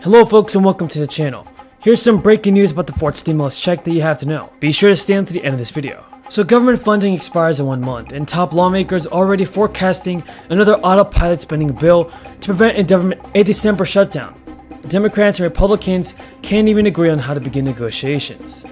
Hello folks and welcome to the channel. Here's some breaking news about the fourth stimulus check that you have to know. Be sure to stay until the end of this video. So government funding expires in 1 month and top lawmakers are already forecasting another autopilot spending bill to prevent a December shutdown. Democrats and Republicans can't even agree on how to begin negotiations.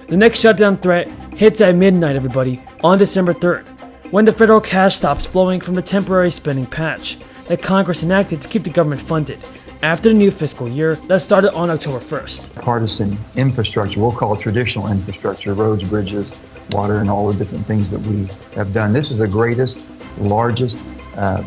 The next shutdown threat hits at midnight, everybody, on December 3rd, when the federal cash stops flowing from the temporary spending patch that Congress enacted to keep the government funded after the new fiscal year that started on October 1st. Partisan infrastructure, we'll call it traditional infrastructure, roads, bridges, water, and all the different things that we have done. This is the greatest, largest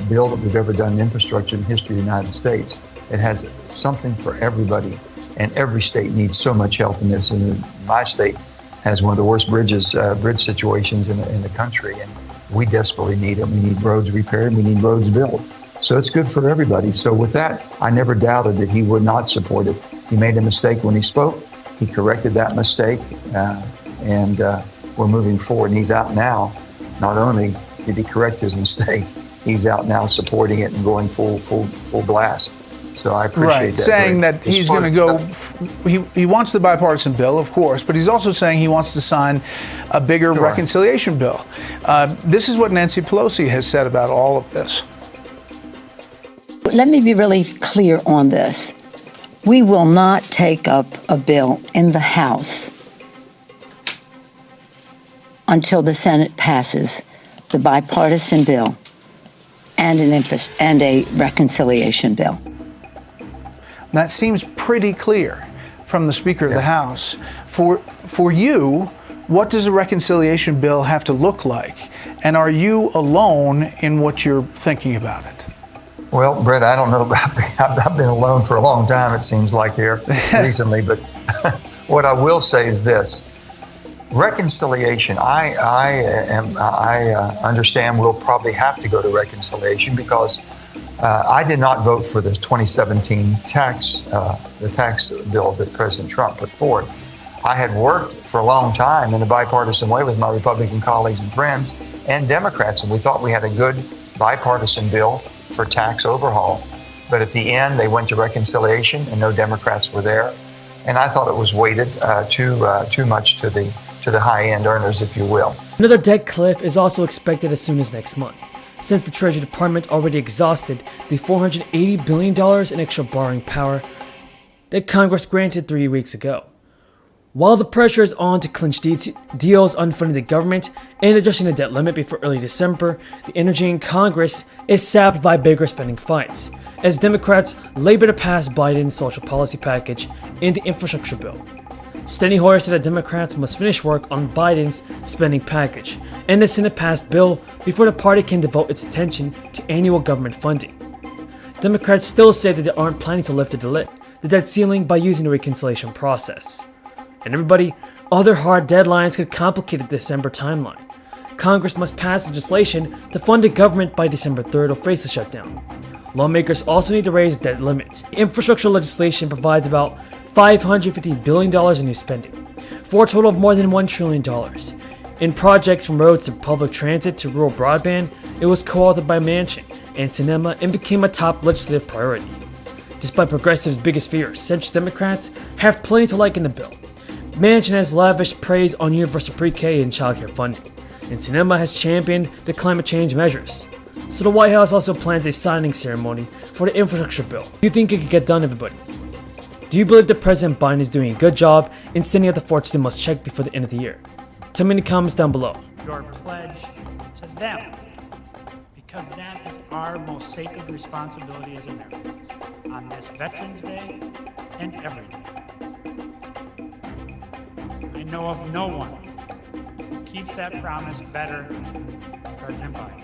bill that we've ever done in infrastructure in the history of the United States. It has something for everybody, and every state needs so much help in this. And my state has one of the worst bridge situations in the country, and we desperately need it. We need roads repaired, and we need roads built. So it's good for everybody. So with that, I never doubted that he would not support it. He made a mistake when he spoke. He corrected that mistake, and we're moving forward. And he's out now. Not only did he correct his mistake, he's out now supporting it and going full blast. So I appreciate that. Saying that he's going to go, he wants the bipartisan bill, of course, but he's also saying he wants to sign a bigger reconciliation bill. This is what Nancy Pelosi has said about all of this. Let me be really clear on this. We will not take up a bill in the House until the Senate passes the bipartisan bill and a reconciliation bill. That seems pretty clear from the Speaker of the House. For you, what does a reconciliation bill have to look like? And are you alone in what you're thinking about it? Well, Brett, I don't know about me. I've been alone for a long time, it seems like here recently. But what I will say is this. Reconciliation, I understand we'll probably have to go to reconciliation because I did not vote for the 2017 the tax bill that President Trump put forward. I had worked for a long time in a bipartisan way with my Republican colleagues and friends and Democrats, and we thought we had a good bipartisan bill for tax overhaul. But at the end, they went to reconciliation and no Democrats were there. And I thought it was weighted too much to the high-end earners, if you will. Another debt cliff is also expected as soon as next month, since the Treasury Department already exhausted the $480 billion in extra borrowing power that Congress granted 3 weeks ago. While the pressure is on to clinch deals on funding the government and adjusting the debt limit before early December, the energy in Congress is sapped by bigger spending fights, as Democrats labor to pass Biden's social policy package and the infrastructure bill. Steny Hoyer said that Democrats must finish work on Biden's spending package and the Senate-passed bill before the party can devote its attention to annual government funding. Democrats still say that they aren't planning to lift the debt ceiling by using the reconciliation process. And everybody, other hard deadlines could complicate the December timeline. Congress must pass legislation to fund the government by December 3rd or face a shutdown. Lawmakers also need to raise debt limits. Infrastructure legislation provides about $550 billion in new spending, for a total of more than $1 trillion. In projects from roads to public transit to rural broadband, it was co-authored by Manchin and Sinema and became a top legislative priority. Despite progressives' biggest fears, centrist Democrats have plenty to like in the bill. Manchin has lavished praise on universal pre-K and childcare funding, and Sinema has championed the climate change measures. So the White House also plans a signing ceremony for the infrastructure bill. Do you think it could get done, everybody? Do you believe that President Biden is doing a good job in sending out the fourth stimulus check before the end of the year? Tell me in the comments down below. Your pledge to them, because that is our most sacred responsibility as Americans on this Veterans Day and every day. I know of no one who keeps that promise better than President Biden.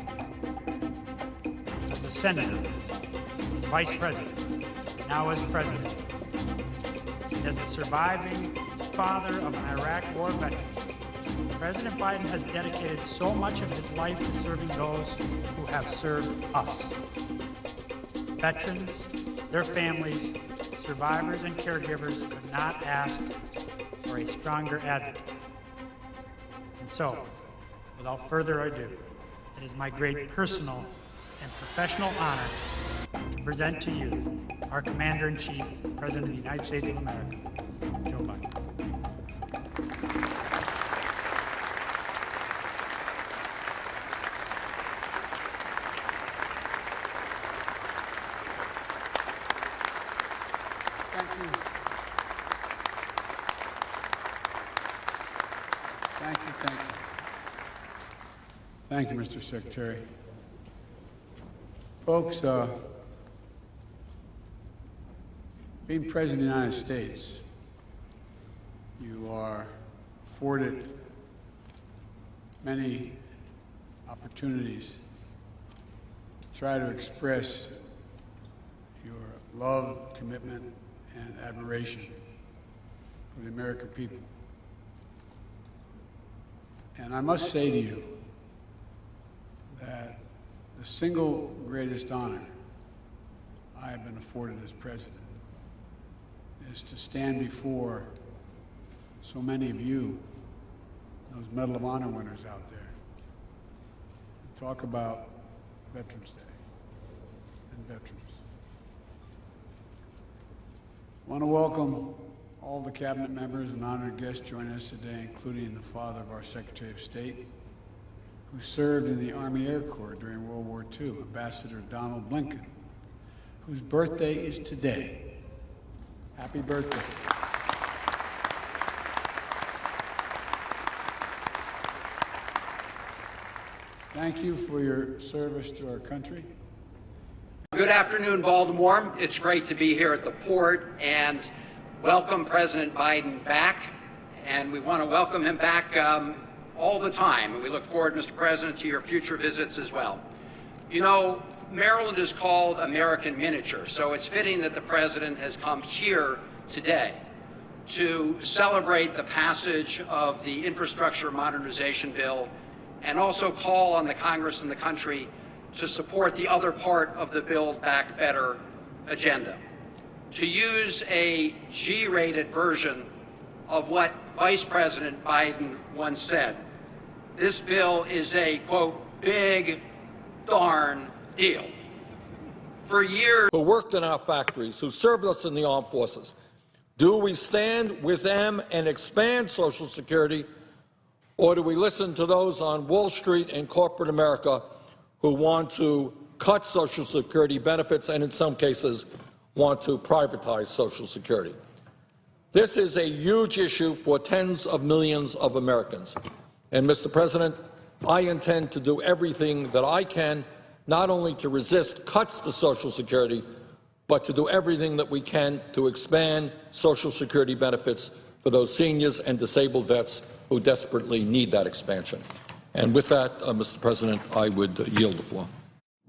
As a senator, as vice president, now as president, and as a surviving father of an Iraq war veteran, President Biden has dedicated so much of his life to serving those who have served us. Veterans, their families, survivors, and caregivers could not ask for a stronger advocate. And so, without further ado, it is my great personal and professional honor to present to you our Commander-in-Chief, President of the United States of America, Joe Biden. Thank you. Thank you, thank you. Thank you, Mr. Secretary. Folks, being President of the United States, you are afforded many opportunities to try to express your love, commitment, and admiration for the American people. And I must say to you that the single greatest honor I have been afforded as president is to stand before so many of you, those Medal of Honor winners out there, and talk about Veterans Day and veterans. I want to welcome all the cabinet members and honored guests joining us today, including the father of our Secretary of State, who served in the Army Air Corps during World War II, Ambassador Donald Blinken, whose birthday is today. Happy birthday. Thank you for your service to our country. Good afternoon, Baltimore. It's great to be here at the port and welcome President Biden back. And we want to welcome him back all the time. And we look forward, Mr. President, to your future visits as well. You know, Maryland is called American miniature, so it's fitting that the President has come here today to celebrate the passage of the Infrastructure Modernization Bill and also call on the Congress and the country to support the other part of the Build Back Better agenda. To use a G-rated version of what Vice President Biden once said, this bill is a, quote, big darn deal. For years, who worked in our factories, who served us in the armed forces, do we stand with them and expand Social Security, or do we listen to those on Wall Street and corporate America who want to cut Social Security benefits and in some cases want to privatize Social Security? This is a huge issue for tens of millions of Americans. And, Mr. President, I intend to do everything that I can, not only to resist cuts to Social Security, but to do everything that we can to expand Social Security benefits for those seniors and disabled vets who desperately need that expansion. And with that, Mr. President, I would yield the floor.